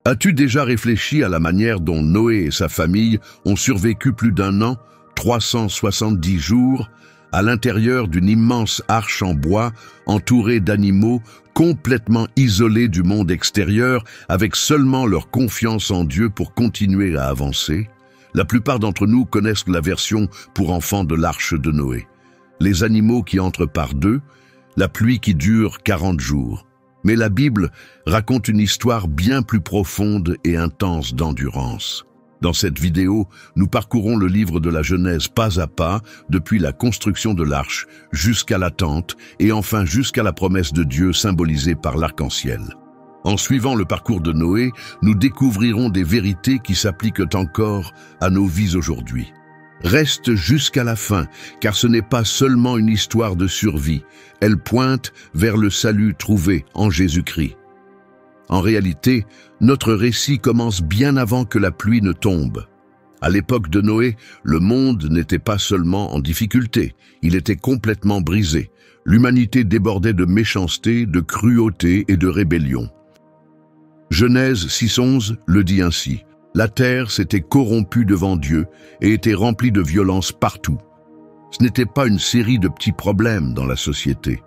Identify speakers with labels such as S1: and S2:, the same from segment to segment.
S1: As-tu déjà réfléchi à la manière dont Noé et sa famille ont survécu plus d'un an, 370 jours, à l'intérieur d'une immense arche en bois, entourée d'animaux, complètement isolés du monde extérieur, avec seulement leur confiance en Dieu pour continuer à avancer? La plupart d'entre nous connaissent la version pour enfants de l'arche de Noé. Les animaux qui entrent par deux, la pluie qui dure 40 jours. Mais la Bible raconte une histoire bien plus profonde et intense d'endurance. Dans cette vidéo, nous parcourons le livre de la Genèse pas à pas, depuis la construction de l'arche jusqu'à la tente et enfin jusqu'à la promesse de Dieu symbolisée par l'arc-en-ciel. En suivant le parcours de Noé, nous découvrirons des vérités qui s'appliquent encore à nos vies aujourd'hui. Reste jusqu'à la fin, car ce n'est pas seulement une histoire de survie, elle pointe vers le salut trouvé en Jésus-Christ. En réalité, notre récit commence bien avant que la pluie ne tombe. À l'époque de Noé, le monde n'était pas seulement en difficulté, il était complètement brisé. L'humanité débordait de méchanceté, de cruauté et de rébellion. Genèse 6:11 le dit ainsi. La terre s'était corrompue devant Dieu et était remplie de violence partout. Ce n'était pas une série de petits problèmes dans la société.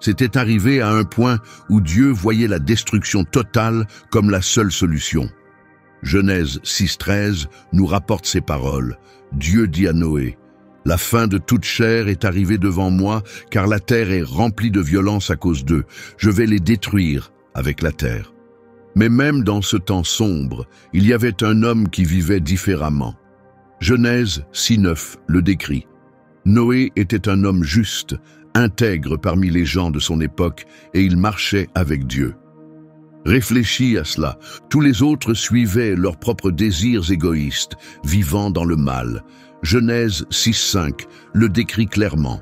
S1: C'était arrivé à un point où Dieu voyait la destruction totale comme la seule solution. Genèse 6:13 nous rapporte ces paroles. Dieu dit à Noé, « La fin de toute chair est arrivée devant moi, car la terre est remplie de violence à cause d'eux. Je vais les détruire avec la terre. » Mais même dans ce temps sombre, il y avait un homme qui vivait différemment. Genèse 6:9 le décrit. Noé était un homme juste, intègre parmi les gens de son époque, et il marchait avec Dieu. Réfléchis à cela, tous les autres suivaient leurs propres désirs égoïstes, vivant dans le mal. Genèse 6:5 le décrit clairement.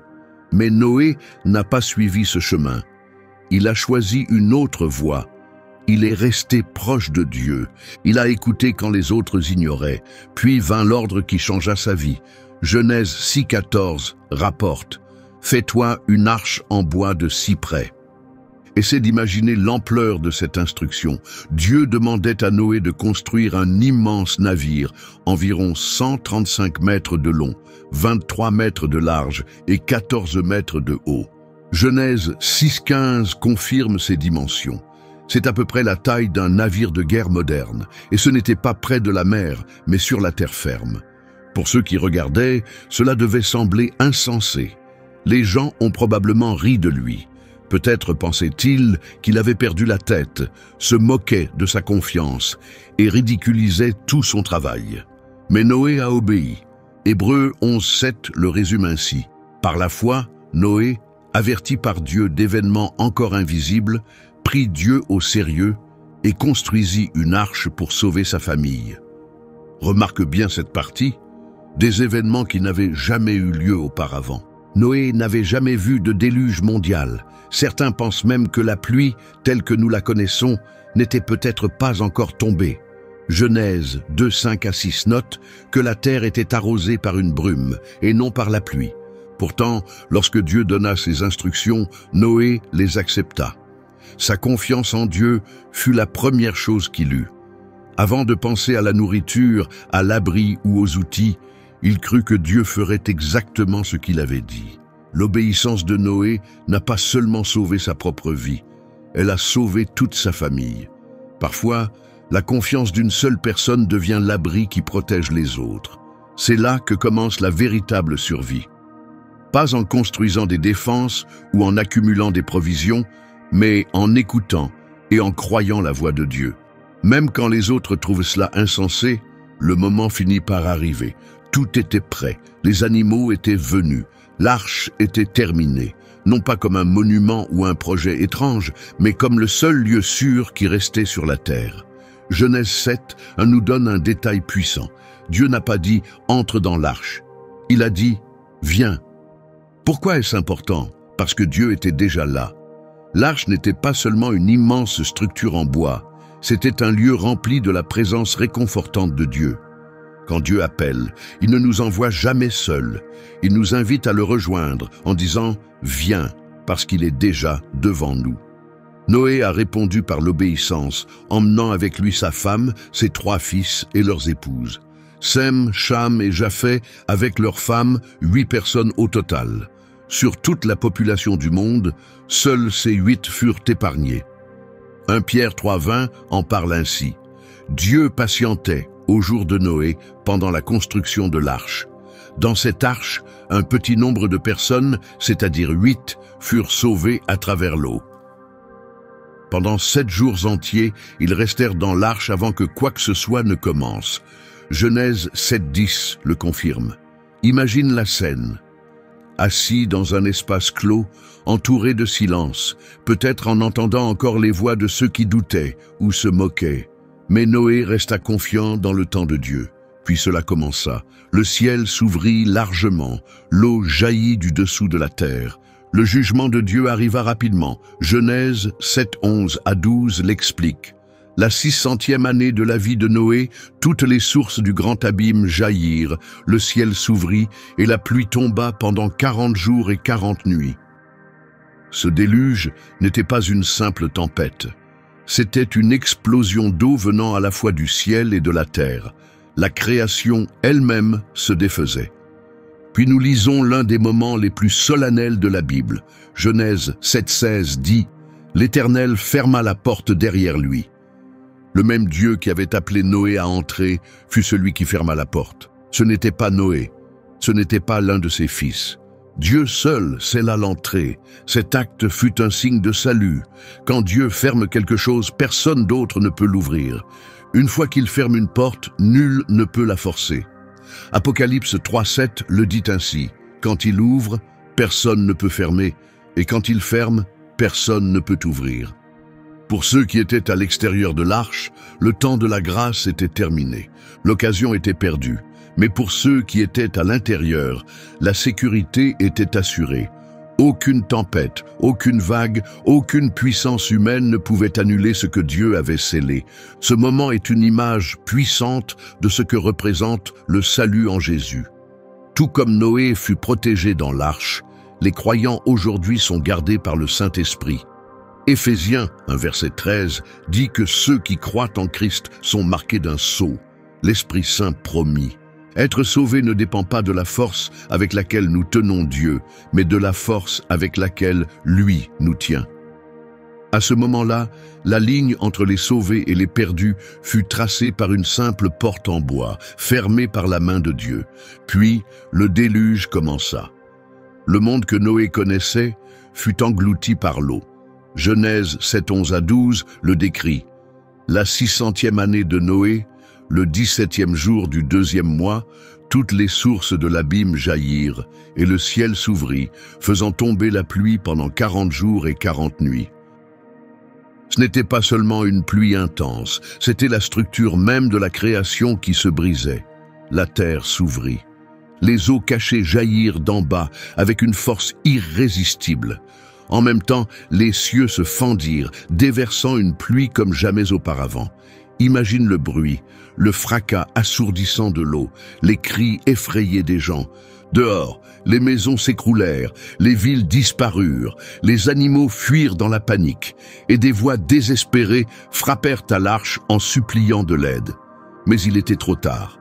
S1: Mais Noé n'a pas suivi ce chemin. Il a choisi une autre voie. Il est resté proche de Dieu. Il a écouté quand les autres ignoraient. Puis vint l'ordre qui changea sa vie. Genèse 6:14 rapporte « Fais-toi une arche en bois de cyprès ». Essaie d'imaginer l'ampleur de cette instruction. Dieu demandait à Noé de construire un immense navire, environ 135 mètres de long, 23 mètres de large et 14 mètres de haut. Genèse 6:15 confirme ces dimensions. C'est à peu près la taille d'un navire de guerre moderne, et ce n'était pas près de la mer, mais sur la terre ferme. Pour ceux qui regardaient, cela devait sembler insensé. Les gens ont probablement ri de lui. Peut-être pensaient-ils qu'il avait perdu la tête, se moquait de sa confiance et ridiculisait tout son travail. Mais Noé a obéi. Hébreux 11:7 le résume ainsi. Par la foi, Noé, averti par Dieu d'événements encore invisibles, prit Dieu au sérieux et construisit une arche pour sauver sa famille. Remarque bien cette partie, des événements qui n'avaient jamais eu lieu auparavant. Noé n'avait jamais vu de déluge mondial. Certains pensent même que la pluie, telle que nous la connaissons, n'était peut-être pas encore tombée. Genèse 2:5-6 note que la terre était arrosée par une brume et non par la pluie. Pourtant, lorsque Dieu donna ses instructions, Noé les accepta. Sa confiance en Dieu fut la première chose qu'il eut. Avant de penser à la nourriture, à l'abri ou aux outils, il crut que Dieu ferait exactement ce qu'il avait dit. L'obéissance de Noé n'a pas seulement sauvé sa propre vie, elle a sauvé toute sa famille. Parfois, la confiance d'une seule personne devient l'abri qui protège les autres. C'est là que commence la véritable survie. Pas en construisant des défenses ou en accumulant des provisions, mais en écoutant et en croyant la voix de Dieu. Même quand les autres trouvent cela insensé, le moment finit par arriver. Tout était prêt, les animaux étaient venus, l'arche était terminée, non pas comme un monument ou un projet étrange, mais comme le seul lieu sûr qui restait sur la terre. Genèse 7 nous donne un détail puissant. Dieu n'a pas dit « entre dans l'arche ». Il a dit « viens ». Pourquoi est-ce important? Parce que Dieu était déjà là. L'arche n'était pas seulement une immense structure en bois, c'était un lieu rempli de la présence réconfortante de Dieu. Quand Dieu appelle, il ne nous envoie jamais seuls. Il nous invite à le rejoindre en disant « Viens » parce qu'il est déjà devant nous. Noé a répondu par l'obéissance, emmenant avec lui sa femme, ses 3 fils et leurs épouses. Sem, Cham et Japheth, avec leurs femmes, 8 personnes au total. Sur toute la population du monde, seuls ces 8 furent épargnés. 1 Pierre 3,20 en parle ainsi. Dieu patientait au jour de Noé pendant la construction de l'arche. Dans cette arche, un petit nombre de personnes, c'est-à-dire 8, furent sauvées à travers l'eau. Pendant 7 jours entiers, ils restèrent dans l'arche avant que quoi que ce soit ne commence. Genèse 7,10 le confirme. Imagine la scène. Assis dans un espace clos, entouré de silence, peut-être en entendant encore les voix de ceux qui doutaient ou se moquaient. Mais Noé resta confiant dans le temps de Dieu. Puis cela commença. Le ciel s'ouvrit largement, l'eau jaillit du dessous de la terre. Le jugement de Dieu arriva rapidement. Genèse 7:11 à 12 l'explique. La 600e année de la vie de Noé, toutes les sources du grand abîme jaillirent, le ciel s'ouvrit et la pluie tomba pendant 40 jours et 40 nuits. Ce déluge n'était pas une simple tempête. C'était une explosion d'eau venant à la fois du ciel et de la terre. La création elle-même se défaisait. Puis nous lisons l'un des moments les plus solennels de la Bible. Genèse 7:16 dit « L'Éternel ferma la porte derrière lui ». Le même Dieu qui avait appelé Noé à entrer fut celui qui ferma la porte. Ce n'était pas Noé, ce n'était pas l'un de ses fils. Dieu seul scella l'entrée. Cet acte fut un signe de salut. Quand Dieu ferme quelque chose, personne d'autre ne peut l'ouvrir. Une fois qu'il ferme une porte, nul ne peut la forcer. Apocalypse 3:7 le dit ainsi. Quand il ouvre, personne ne peut fermer, et quand il ferme, personne ne peut ouvrir. Pour ceux qui étaient à l'extérieur de l'arche, le temps de la grâce était terminé. L'occasion était perdue. Mais pour ceux qui étaient à l'intérieur, la sécurité était assurée. Aucune tempête, aucune vague, aucune puissance humaine ne pouvait annuler ce que Dieu avait scellé. Ce moment est une image puissante de ce que représente le salut en Jésus. Tout comme Noé fut protégé dans l'arche, les croyants aujourd'hui sont gardés par le Saint-Esprit. Éphésiens 1 verset 13 dit que ceux qui croient en Christ sont marqués d'un sceau, l'Esprit Saint promis. Être sauvé ne dépend pas de la force avec laquelle nous tenons Dieu, mais de la force avec laquelle lui nous tient. À ce moment-là, la ligne entre les sauvés et les perdus fut tracée par une simple porte en bois, fermée par la main de Dieu. Puis, le déluge commença. Le monde que Noé connaissait fut englouti par l'eau. Genèse 7:11 à 12 le décrit. La 600e année de Noé, le 17e jour du 2e mois, toutes les sources de l'abîme jaillirent, et le ciel s'ouvrit, faisant tomber la pluie pendant 40 jours et 40 nuits. Ce n'était pas seulement une pluie intense, c'était la structure même de la création qui se brisait. La terre s'ouvrit. Les eaux cachées jaillirent d'en bas avec une force irrésistible. En même temps, les cieux se fendirent, déversant une pluie comme jamais auparavant. Imagine le bruit, le fracas assourdissant de l'eau, les cris effrayés des gens. Dehors, les maisons s'écroulèrent, les villes disparurent, les animaux fuirent dans la panique, et des voix désespérées frappèrent à l'arche en suppliant de l'aide. Mais il était trop tard.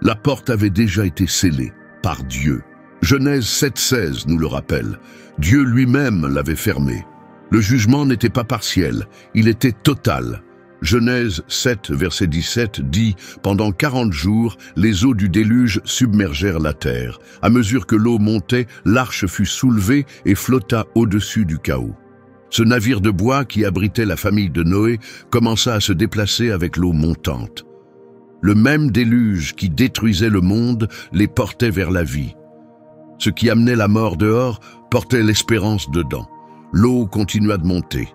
S1: La porte avait déjà été scellée par Dieu. Genèse 7:16 nous le rappelle. Dieu lui-même l'avait fermée. Le jugement n'était pas partiel, il était total. Genèse 7, verset 17 dit « Pendant 40 jours, les eaux du déluge submergèrent la terre. À mesure que l'eau montait, l'arche fut soulevée et flotta au-dessus du chaos. » Ce navire de bois qui abritait la famille de Noé commença à se déplacer avec l'eau montante. Le même déluge qui détruisait le monde les portait vers la vie. Ce qui amenait la mort dehors portait l'espérance dedans. L'eau continua de monter.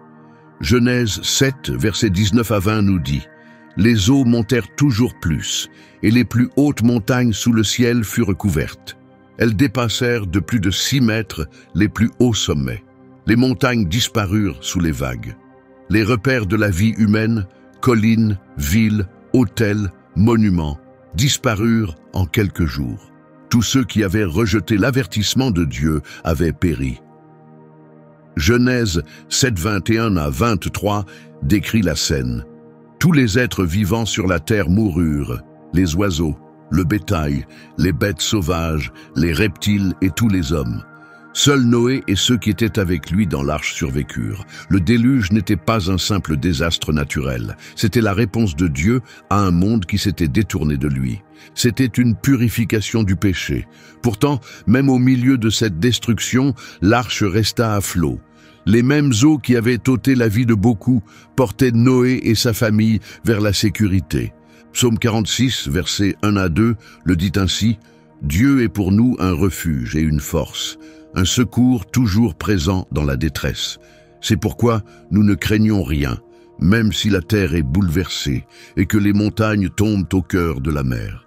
S1: Genèse 7, versets 19 à 20 nous dit « Les eaux montèrent toujours plus, et les plus hautes montagnes sous le ciel furent recouvertes. Elles dépassèrent de plus de 6 mètres les plus hauts sommets. Les montagnes disparurent sous les vagues. Les repères de la vie humaine, collines, villes, hôtels, monuments, disparurent en quelques jours. Tous ceux qui avaient rejeté l'avertissement de Dieu avaient péri. Genèse 7, 21 à 23 décrit la scène. Tous les êtres vivants sur la terre moururent, les oiseaux, le bétail, les bêtes sauvages, les reptiles et tous les hommes. Seul Noé et ceux qui étaient avec lui dans l'arche survécurent. Le déluge n'était pas un simple désastre naturel. C'était la réponse de Dieu à un monde qui s'était détourné de lui. C'était une purification du péché. Pourtant, même au milieu de cette destruction, l'arche resta à flot. Les mêmes eaux qui avaient ôté la vie de beaucoup portaient Noé et sa famille vers la sécurité. Psaume 46, versets 1 à 2, le dit ainsi: « Dieu est pour nous un refuge et une force, un secours toujours présent dans la détresse. C'est pourquoi nous ne craignons rien, même si la terre est bouleversée et que les montagnes tombent au cœur de la mer. »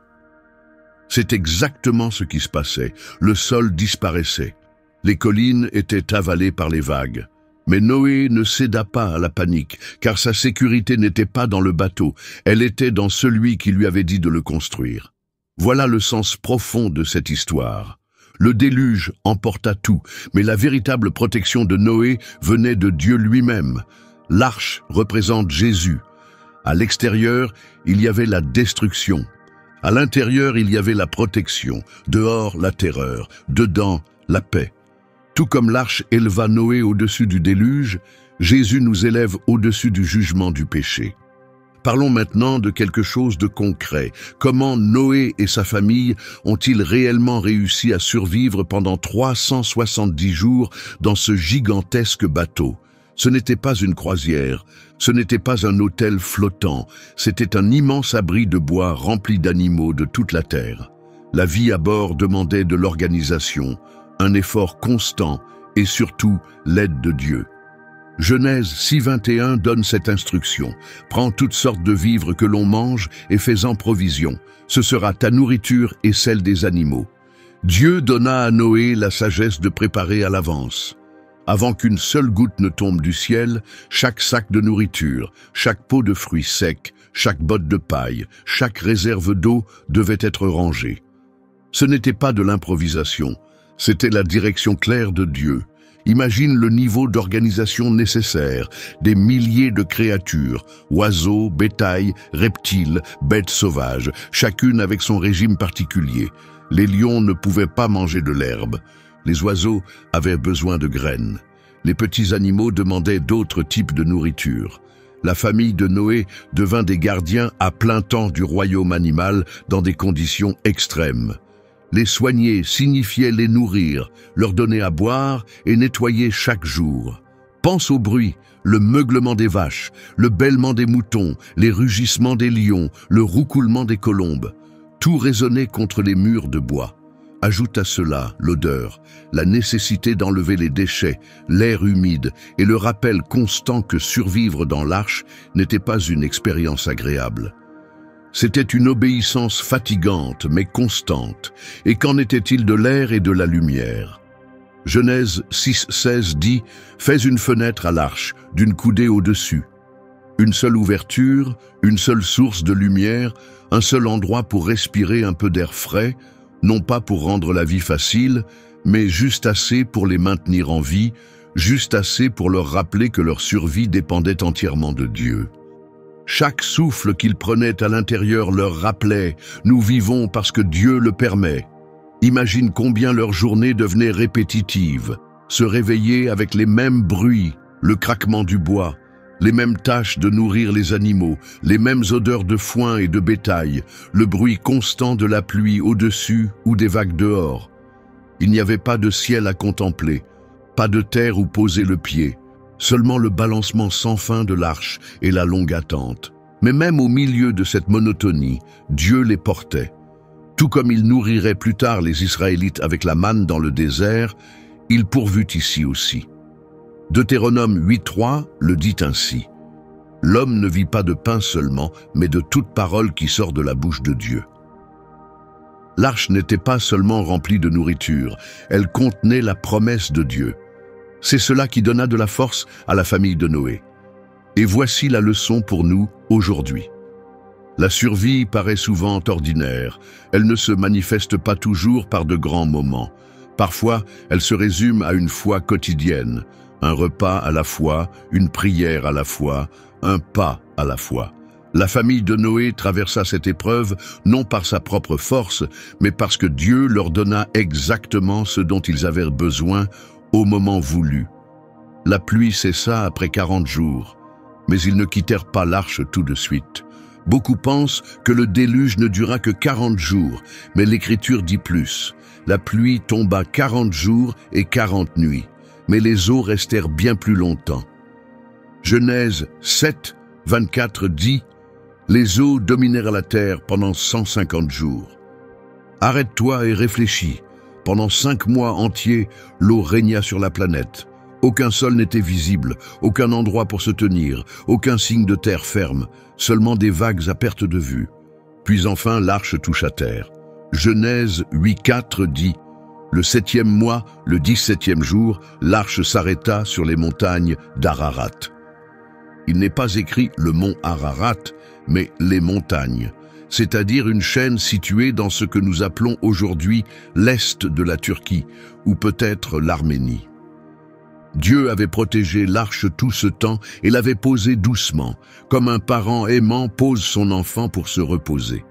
S1: C'est exactement ce qui se passait. Le sol disparaissait. Les collines étaient avalées par les vagues. Mais Noé ne céda pas à la panique, car sa sécurité n'était pas dans le bateau, elle était dans celui qui lui avait dit de le construire. Voilà le sens profond de cette histoire. Le déluge emporta tout, mais la véritable protection de Noé venait de Dieu lui-même. L'arche représente Jésus. À l'extérieur, il y avait la destruction. À l'intérieur, il y avait la protection. Dehors, la terreur. Dedans, la paix. Tout comme l'arche éleva Noé au-dessus du déluge, Jésus nous élève au-dessus du jugement du péché. Parlons maintenant de quelque chose de concret. Comment Noé et sa famille ont-ils réellement réussi à survivre pendant 370 jours dans ce gigantesque bateau? Ce n'était pas une croisière, ce n'était pas un hôtel flottant, c'était un immense abri de bois rempli d'animaux de toute la terre. La vie à bord demandait de l'organisation, un effort constant et surtout l'aide de Dieu. Genèse 6, 21 donne cette instruction. « Prends toutes sortes de vivres que l'on mange et fais-en provision. Ce sera ta nourriture et celle des animaux. » Dieu donna à Noé la sagesse de préparer à l'avance. Avant qu'une seule goutte ne tombe du ciel, chaque sac de nourriture, chaque pot de fruits secs, chaque botte de paille, chaque réserve d'eau devait être rangée. Ce n'était pas de l'improvisation. C'était la direction claire de Dieu. Imagine le niveau d'organisation nécessaire, des milliers de créatures, oiseaux, bétail, reptiles, bêtes sauvages, chacune avec son régime particulier. Les lions ne pouvaient pas manger de l'herbe. Les oiseaux avaient besoin de graines. Les petits animaux demandaient d'autres types de nourriture. La famille de Noé devint des gardiens à plein temps du royaume animal dans des conditions extrêmes. Les soigner signifiait les nourrir, leur donner à boire et nettoyer chaque jour. Pense au bruit, le meuglement des vaches, le bêlement des moutons, les rugissements des lions, le roucoulement des colombes. Tout résonnait contre les murs de bois. Ajoute à cela l'odeur, la nécessité d'enlever les déchets, l'air humide et le rappel constant que survivre dans l'arche n'était pas une expérience agréable. C'était une obéissance fatigante mais constante. Et qu'en était-il de l'air et de la lumière? Genèse 6, 16 dit « Fais une fenêtre à l'arche, d'une coudée au-dessus. » Une seule ouverture, une seule source de lumière, un seul endroit pour respirer un peu d'air frais, non pas pour rendre la vie facile, mais juste assez pour les maintenir en vie, juste assez pour leur rappeler que leur survie dépendait entièrement de Dieu. Chaque souffle qu'ils prenaient à l'intérieur leur rappelait « Nous vivons parce que Dieu le permet ». Imagine combien leur journée devenait répétitive, se réveiller avec les mêmes bruits, le craquement du bois, les mêmes tâches de nourrir les animaux, les mêmes odeurs de foin et de bétail, le bruit constant de la pluie au-dessus ou des vagues dehors. Il n'y avait pas de ciel à contempler, pas de terre où poser le pied. Seulement le balancement sans fin de l'arche et la longue attente. Mais même au milieu de cette monotonie, Dieu les portait. Tout comme il nourrirait plus tard les Israélites avec la manne dans le désert, il pourvut ici aussi. Deutéronome 8.3 le dit ainsi. « L'homme ne vit pas de pain seulement, mais de toute parole qui sort de la bouche de Dieu. » L'arche n'était pas seulement remplie de nourriture, elle contenait la promesse de Dieu. C'est cela qui donna de la force à la famille de Noé. Et voici la leçon pour nous aujourd'hui. La survie paraît souvent ordinaire. Elle ne se manifeste pas toujours par de grands moments. Parfois, elle se résume à une foi quotidienne, Un repas à la fois, une prière à la fois, un pas à la fois. La famille de Noé traversa cette épreuve non par sa propre force, mais parce que Dieu leur donna exactement ce dont ils avaient besoin au moment voulu. La pluie cessa après 40 jours, mais ils ne quittèrent pas l'arche tout de suite. Beaucoup pensent que le déluge ne dura que 40 jours, mais l'Écriture dit plus. La pluie tomba 40 jours et 40 nuits, mais les eaux restèrent bien plus longtemps. Genèse 7, 24 dit « Les eaux dominèrent la terre pendant 150 jours. » Arrête-toi et réfléchis. Pendant 5 mois entiers, l'eau régna sur la planète. Aucun sol n'était visible, aucun endroit pour se tenir, aucun signe de terre ferme, seulement des vagues à perte de vue. Puis enfin l'arche toucha terre. Genèse 8.4 dit « Le 7e mois, le 17e jour, l'arche s'arrêta sur les montagnes d'Ararat. » Il n'est pas écrit le mont Ararat, mais les montagnes, c'est-à-dire une chaîne située dans ce que nous appelons aujourd'hui l'Est de la Turquie, ou peut-être l'Arménie. Dieu avait protégé l'arche tout ce temps et l'avait posée doucement, comme un parent aimant pose son enfant pour se reposer.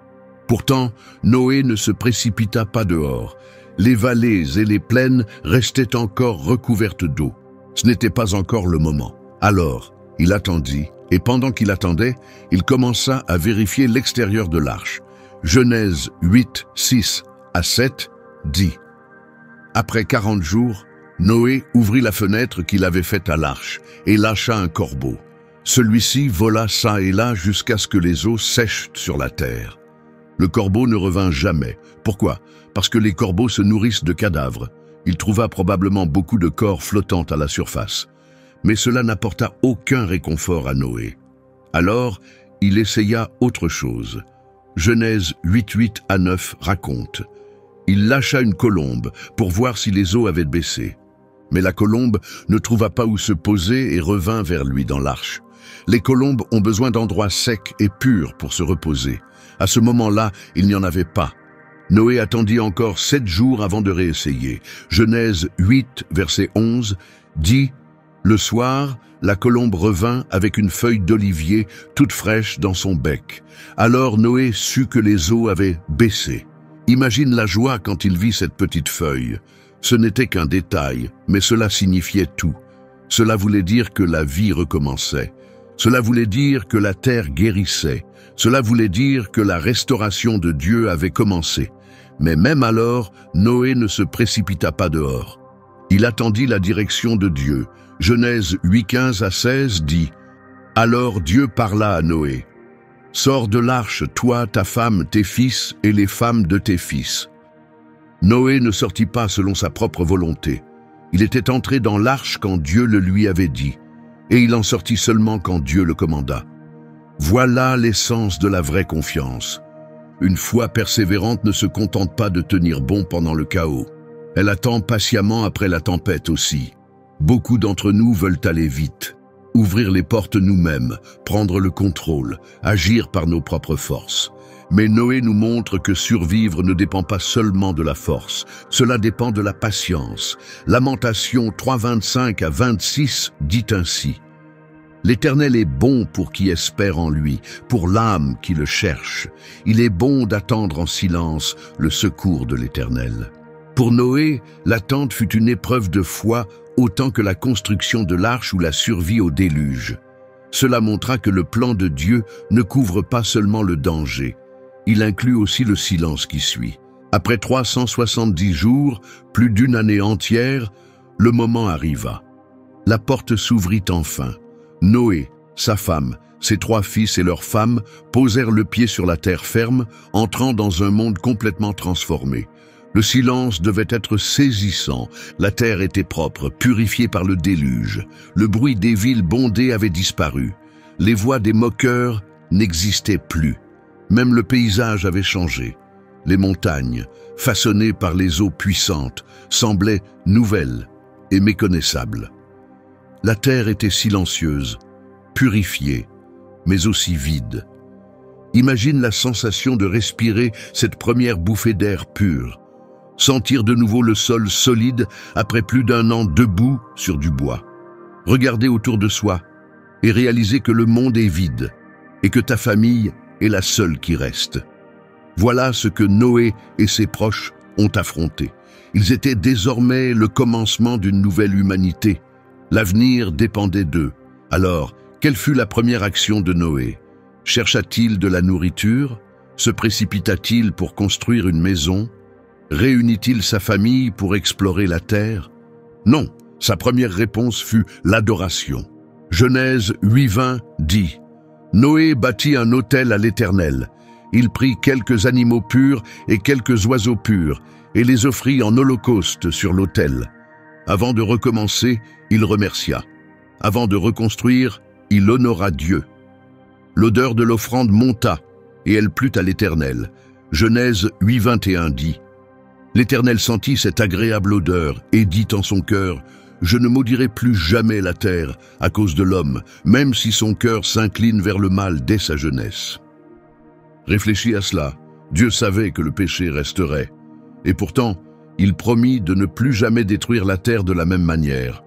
S1: Pourtant, Noé ne se précipita pas dehors. Les vallées et les plaines restaient encore recouvertes d'eau. Ce n'était pas encore le moment. Alors, il attendit, et pendant qu'il attendait, il commença à vérifier l'extérieur de l'arche. Genèse 8, 6 à 7 dit « Après 40 jours, Noé ouvrit la fenêtre qu'il avait faite à l'arche et lâcha un corbeau. Celui-ci vola çà et là jusqu'à ce que les eaux sèchent sur la terre. Le corbeau ne revint jamais. Pourquoi? Parce que les corbeaux se nourrissent de cadavres. Il trouva probablement beaucoup de corps flottant à la surface. Mais cela n'apporta aucun réconfort à Noé. Alors, il essaya autre chose. Genèse 8 à 9 raconte. Il lâcha une colombe pour voir si les eaux avaient baissé. Mais la colombe ne trouva pas où se poser et revint vers lui dans l'arche. Les colombes ont besoin d'endroits secs et purs pour se reposer. À ce moment-là, il n'y en avait pas. Noé attendit encore 7 jours avant de réessayer. Genèse 8, verset 11, dit « Le soir, la colombe revint avec une feuille d'olivier toute fraîche dans son bec. Alors Noé sut que les eaux avaient baissé. » Imagine la joie quand il vit cette petite feuille. Ce n'était qu'un détail, mais cela signifiait tout. Cela voulait dire que la vie recommençait. Cela voulait dire que la terre guérissait. Cela voulait dire que la restauration de Dieu avait commencé. Mais même alors, Noé ne se précipita pas dehors. Il attendit la direction de Dieu. Genèse 8, 15 à 16 dit « Alors Dieu parla à Noé. « Sors de l'arche, toi, ta femme, tes fils et les femmes de tes fils. » Noé ne sortit pas selon sa propre volonté. Il était entré dans l'arche quand Dieu le lui avait dit, et il en sortit seulement quand Dieu le commanda. Voilà l'essence de la vraie confiance. Une foi persévérante ne se contente pas de tenir bon pendant le chaos. Elle attend patiemment après la tempête aussi. Beaucoup d'entre nous veulent aller vite, ouvrir les portes nous-mêmes, prendre le contrôle, agir par nos propres forces. Mais Noé nous montre que survivre ne dépend pas seulement de la force, cela dépend de la patience. Lamentation 3, 25 à 26 dit ainsi. L'Éternel est bon pour qui espère en lui, pour l'âme qui le cherche. Il est bon d'attendre en silence le secours de l'Éternel. Pour Noé, l'attente fut une épreuve de foi autant que la construction de l'arche ou la survie au déluge. Cela montra que le plan de Dieu ne couvre pas seulement le danger. Il inclut aussi le silence qui suit. Après 370 jours, plus d'une année entière, le moment arriva. La porte s'ouvrit enfin. Noé, sa femme, ses 3 fils et leurs femmes posèrent le pied sur la terre ferme, entrant dans un monde complètement transformé. Le silence devait être saisissant. La terre était propre, purifiée par le déluge. Le bruit des villes bondées avait disparu. Les voix des moqueurs n'existaient plus. Même le paysage avait changé. Les montagnes, façonnées par les eaux puissantes, semblaient nouvelles et méconnaissables. La terre était silencieuse, purifiée, mais aussi vide. Imagine la sensation de respirer cette première bouffée d'air pur, sentir de nouveau le sol solide après plus d'1 an debout sur du bois. regarder autour de soi et réaliser que le monde est vide et que ta famille est la seule qui reste. Voilà ce que Noé et ses proches ont affronté. Ils étaient désormais le commencement d'une nouvelle humanité. L'avenir dépendait d'eux. Alors, quelle fut la première action de Noé? Chercha-t-il de la nourriture? Se précipita-t-il pour construire une maison? Réunit-il sa famille pour explorer la terre? Non, sa première réponse fut l'adoration. Genèse 8:20 dit « Noé bâtit un autel à l'Éternel. Il prit quelques animaux purs et quelques oiseaux purs et les offrit en holocauste sur l'autel. Avant de recommencer, il remercia. Avant de reconstruire, il honora Dieu. L'odeur de l'offrande monta, et elle plut à l'Éternel. » Genèse 8:21 dit « L'Éternel sentit cette agréable odeur et dit en son cœur, « Je ne maudirai plus jamais la terre à cause de l'homme, même si son cœur s'incline vers le mal dès sa jeunesse. » Réfléchis à cela, Dieu savait que le péché resterait. Et pourtant, il promit de ne plus jamais détruire la terre de la même manière.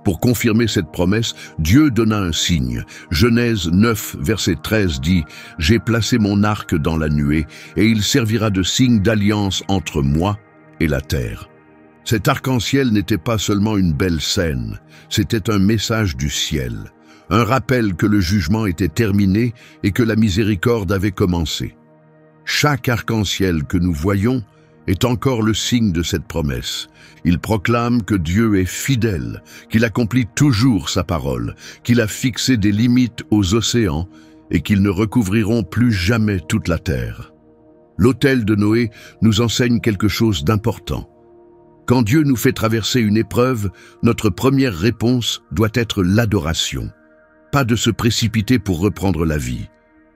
S1: Pour confirmer cette promesse, Dieu donna un signe. Genèse 9, verset 13 dit « J'ai placé mon arc dans la nuée, et il servira de signe d'alliance entre moi et la terre. » Cet arc-en-ciel n'était pas seulement une belle scène, c'était un message du ciel, un rappel que le jugement était terminé et que la miséricorde avait commencé. Chaque arc-en-ciel que nous voyons est encore le signe de cette promesse. Il proclame que Dieu est fidèle, qu'il accomplit toujours sa parole, qu'il a fixé des limites aux océans et qu'ils ne recouvriront plus jamais toute la terre. L'autel de Noé nous enseigne quelque chose d'important. Quand Dieu nous fait traverser une épreuve, notre première réponse doit être l'adoration. Pas de se précipiter pour reprendre la vie,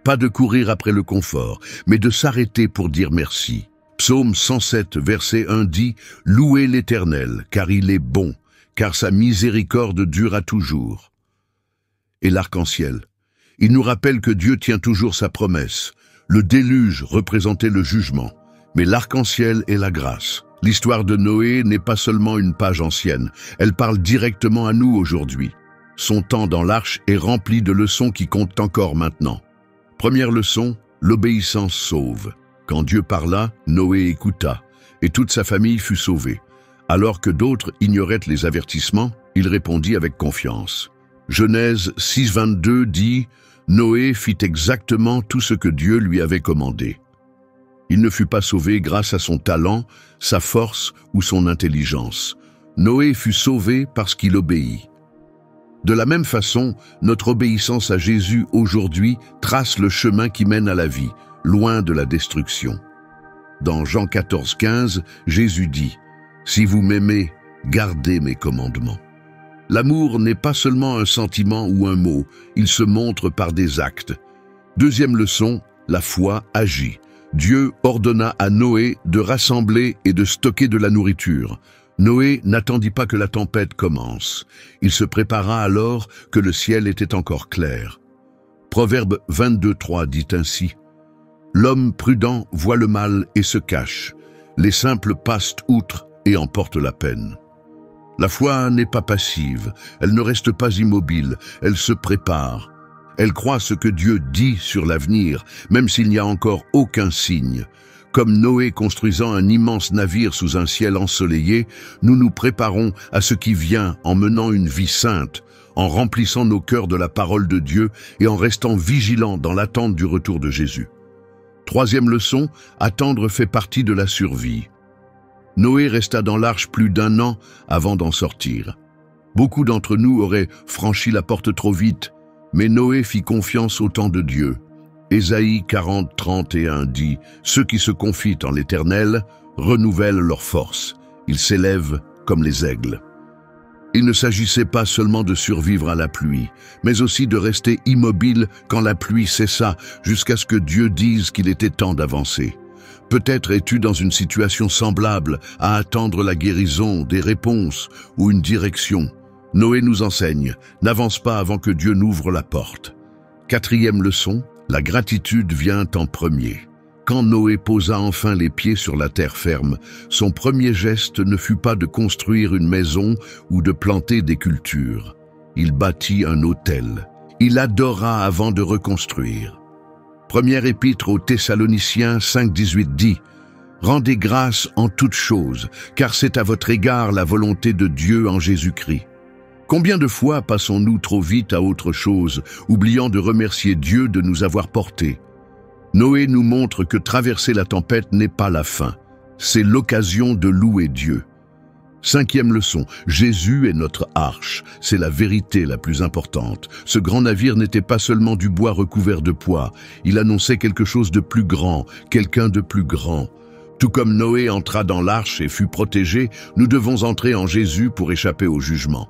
S1: pas de courir après le confort, mais de s'arrêter pour dire merci. Psaume 107, verset 1 dit « Louez l'Éternel, car il est bon, car sa miséricorde dure à toujours. » Et l'arc-en-ciel, il nous rappelle que Dieu tient toujours sa promesse. Le déluge représentait le jugement, mais l'arc-en-ciel est la grâce. L'histoire de Noé n'est pas seulement une page ancienne, elle parle directement à nous aujourd'hui. Son temps dans l'arche est rempli de leçons qui comptent encore maintenant. Première leçon, l'obéissance sauve. Quand Dieu parla, Noé écouta, et toute sa famille fut sauvée. Alors que d'autres ignoraient les avertissements, il répondit avec confiance. Genèse 6:22 dit « Noé fit exactement tout ce que Dieu lui avait commandé. » Il ne fut pas sauvé grâce à son talent, sa force ou son intelligence. Noé fut sauvé parce qu'il obéit. De la même façon, notre obéissance à Jésus aujourd'hui trace le chemin qui mène à la vie, loin de la destruction. Dans Jean 14:15, Jésus dit « Si vous m'aimez, gardez mes commandements. » L'amour n'est pas seulement un sentiment ou un mot, il se montre par des actes. Deuxième leçon, la foi agit. Dieu ordonna à Noé de rassembler et de stocker de la nourriture. Noé n'attendit pas que la tempête commence. Il se prépara alors que le ciel était encore clair. Proverbe 22:3 dit ainsi « L'homme prudent voit le mal et se cache. Les simples passent outre et emportent la peine. » La foi n'est pas passive, elle ne reste pas immobile, elle se prépare. Elle croit ce que Dieu dit sur l'avenir, même s'il n'y a encore aucun signe. Comme Noé construisant un immense navire sous un ciel ensoleillé, nous nous préparons à ce qui vient en menant une vie sainte, en remplissant nos cœurs de la parole de Dieu et en restant vigilants dans l'attente du retour de Jésus. Troisième leçon, attendre fait partie de la survie. Noé resta dans l'arche plus d'1 an avant d'en sortir. Beaucoup d'entre nous auraient franchi la porte trop vite, mais Noé fit confiance au temps de Dieu. Ésaïe 40:31 dit « Ceux qui se confient en l'Éternel renouvellent leurs forces. Ils s'élèvent comme les aigles. » Il ne s'agissait pas seulement de survivre à la pluie, mais aussi de rester immobile quand la pluie cessa, jusqu'à ce que Dieu dise qu'il était temps d'avancer. Peut-être es-tu dans une situation semblable, à attendre la guérison, des réponses ou une direction. Noé nous enseigne, n'avance pas avant que Dieu n'ouvre la porte. Quatrième leçon, la gratitude vient en premier. Quand Noé posa enfin les pieds sur la terre ferme, son premier geste ne fut pas de construire une maison ou de planter des cultures. Il bâtit un autel. Il adora avant de reconstruire. Première épître aux Thessaloniciens 5,18 dit « Rendez grâce en toutes choses, car c'est à votre égard la volonté de Dieu en Jésus-Christ. » Combien de fois passons-nous trop vite à autre chose, oubliant de remercier Dieu de nous avoir portés? Noé nous montre que traverser la tempête n'est pas la fin, c'est l'occasion de louer Dieu. Cinquième leçon, Jésus est notre arche, c'est la vérité la plus importante. Ce grand navire n'était pas seulement du bois recouvert de poids, il annonçait quelque chose de plus grand, quelqu'un de plus grand. Tout comme Noé entra dans l'arche et fut protégé, nous devons entrer en Jésus pour échapper au jugement.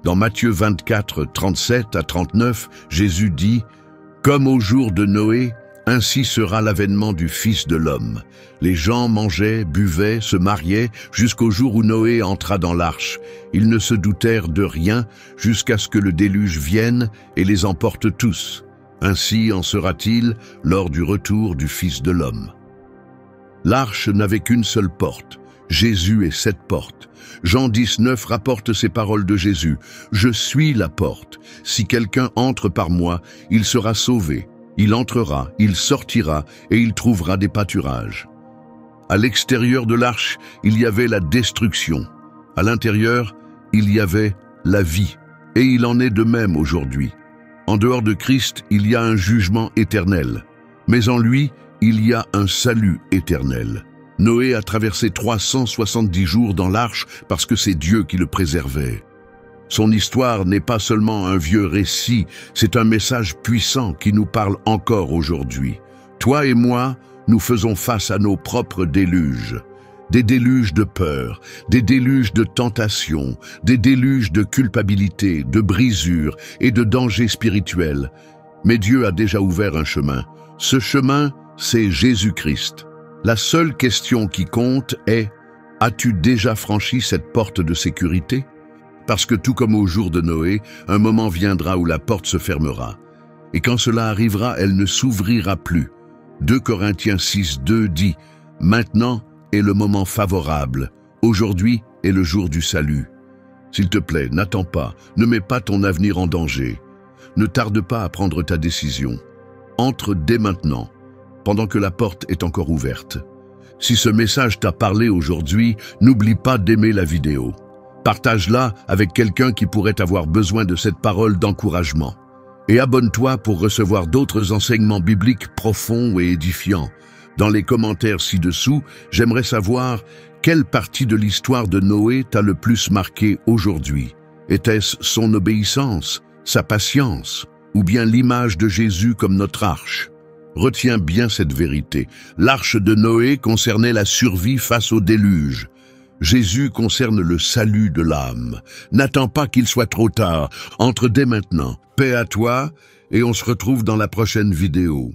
S1: Dans Matthieu 24, 37 à 39, Jésus dit « Comme au jour de Noé, ainsi sera l'avènement du Fils de l'homme. Les gens mangeaient, buvaient, se mariaient, jusqu'au jour où Noé entra dans l'arche. Ils ne se doutèrent de rien, jusqu'à ce que le déluge vienne et les emporte tous. Ainsi en sera-t-il lors du retour du Fils de l'homme. » L'arche n'avait qu'une seule porte. Jésus est cette porte. Jean 19 rapporte ces paroles de Jésus. « Je suis la porte. Si quelqu'un entre par moi, il sera sauvé. Il entrera, il sortira et il trouvera des pâturages. » À l'extérieur de l'arche, il y avait la destruction. À l'intérieur, il y avait la vie. Et il en est de même aujourd'hui. En dehors de Christ, il y a un jugement éternel. Mais en lui, il y a un salut éternel. Noé a traversé 370 jours dans l'arche parce que c'est Dieu qui le préservait. Son histoire n'est pas seulement un vieux récit, c'est un message puissant qui nous parle encore aujourd'hui. Toi et moi, nous faisons face à nos propres déluges. Des déluges de peur, des déluges de tentation, des déluges de culpabilité, de brisure et de danger spirituel. Mais Dieu a déjà ouvert un chemin. Ce chemin, c'est Jésus-Christ. La seule question qui compte est « As-tu déjà franchi cette porte de sécurité ?» Parce que tout comme au jour de Noé, un moment viendra où la porte se fermera. Et quand cela arrivera, elle ne s'ouvrira plus. 2 Corinthiens 6:2 dit « Maintenant est le moment favorable. Aujourd'hui est le jour du salut. » S'il te plaît, n'attends pas, ne mets pas ton avenir en danger. Ne tarde pas à prendre ta décision. Entre dès maintenant, pendant que la porte est encore ouverte. Si ce message t'a parlé aujourd'hui, n'oublie pas d'aimer la vidéo. Partage-la avec quelqu'un qui pourrait avoir besoin de cette parole d'encouragement. Et abonne-toi pour recevoir d'autres enseignements bibliques profonds et édifiants. Dans les commentaires ci-dessous, j'aimerais savoir quelle partie de l'histoire de Noé t'a le plus marqué aujourd'hui. Était-ce son obéissance, sa patience, ou bien l'image de Jésus comme notre arche? Retiens bien cette vérité. L'arche de Noé concernait la survie face au déluge. Jésus concerne le salut de l'âme. N'attends pas qu'il soit trop tard. Entre dès maintenant. Paix à toi et on se retrouve dans la prochaine vidéo.